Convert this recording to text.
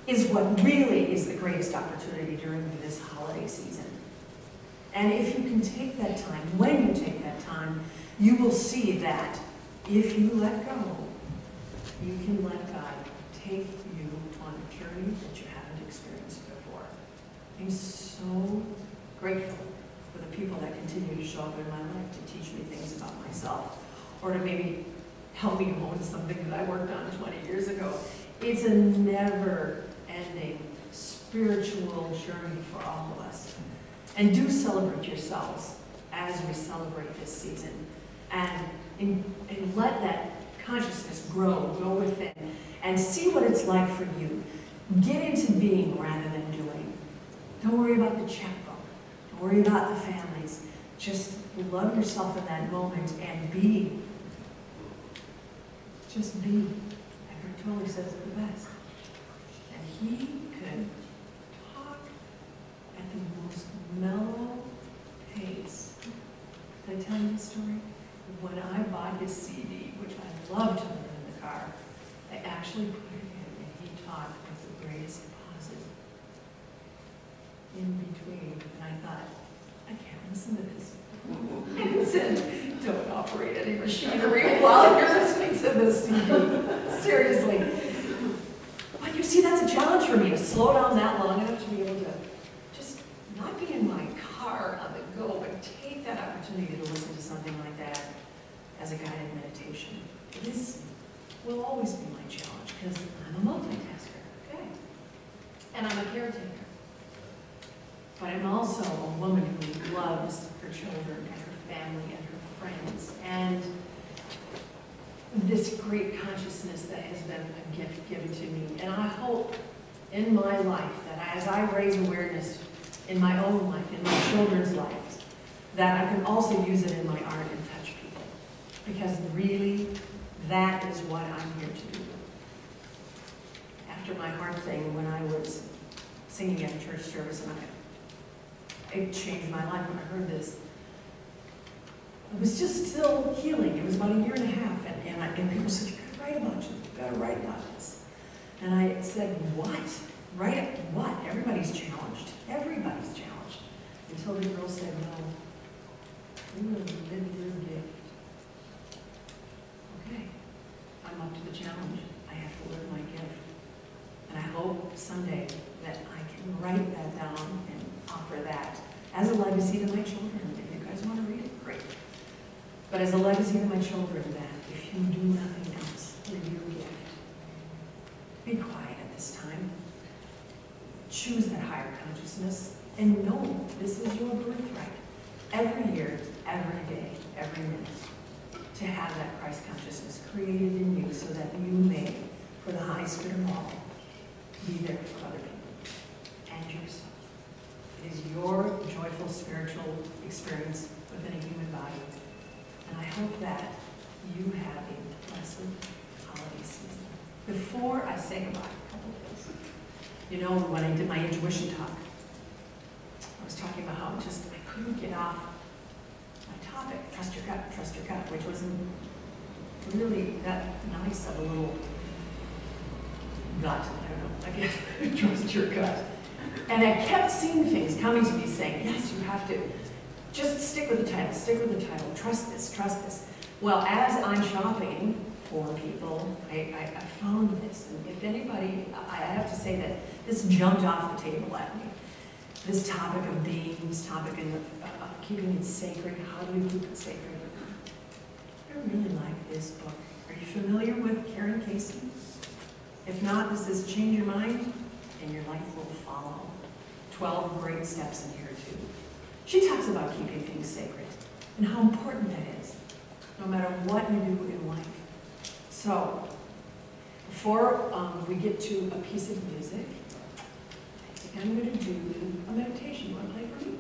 is what really is the greatest opportunity during this holiday season. And if you can take that time, when you take that time, you will see that if you let go, you can let God take you on a journey that you haven't experienced before. I'm so grateful for the people that continue to show up in my life to teach me things about myself, or to maybe help me hone something that I worked on 20 years ago. It's a never-ending spiritual journey for all of us. And do celebrate yourselves as we celebrate this season. And let that consciousness grow within, and see what it's like for you. Get into being rather than doing. Don't worry about the checkbook. Don't worry about the families. Just love yourself in that moment and be. Just be. Eckhart Tolle says it the best. And he could talk at the most mellow pace. Did I tell you the story? When I bought his CD, which I love to listen in the car, I actually put it in, and he talked with the greatest pauses in between. And I thought, I can't listen to this. And it said, don't operate any machinery while you're listening to this CD. Seriously. But you see, that's a challenge for me, to slow down that long enough to be able to just not be in my car on the go, but take that opportunity to listen to something like that as a guided meditation. This will always be my challenge, because I'm a multitasker, okay? And I'm a caretaker. But I'm also a woman who loves her children and her family and her friends, and this great consciousness that has been a gift given to me. And I hope in my life that as I raise awareness in my own life, in my children's lives, that I can also use it in my art and touch people. Because really, that is what I'm here to do. After my heart thing, when I was singing at a church service, and it changed my life when I heard this. It was just still healing. It was about a year and a half, and people said, you gotta write about you. You gotta write about this. And I said, what? Write what? Everybody's challenged. Everybody's challenged. Until the girl said, no, you will live your gift. Okay, I'm up to the challenge. I have to live my gift. And I hope someday that I can write that down and offer that as a legacy to my children. If you guys want to read it, great. But as a legacy to my children, that if you do nothing else, live your gift. Be quiet at this time. Choose that higher consciousness and know this is your birthright. Every year, every day, every minute, to have that Christ consciousness created in you so that you may, for the highest good of all, be there for other people and yourself. It is your joyful spiritual experience within a human body. And I hope that you have a blessed holiday season. Before I say goodbye, a couple of things. You know, when I did my intuition talk, I was talking about how I couldn't get off my topic, trust your gut, which wasn't really that nice of a little gut. I don't know, I guess, trust your gut. And I kept seeing things coming to me saying, yes, you have to just stick with the title, trust this, trust this. Well, as I'm shopping for people, I found this. And if anybody, I have to say that this jumped off the table at me. This topic of being, this topic of keeping it sacred. How do we keep it sacred? I really like this book. Are you familiar with Karen Casey? If not, this is Change Your Mind and Your Life Will Follow. 12 great steps in here too. She talks about keeping things sacred and how important that is, no matter what you do in life. So, before we get to a piece of music, I think I'm going to do a meditation. You want to play for me?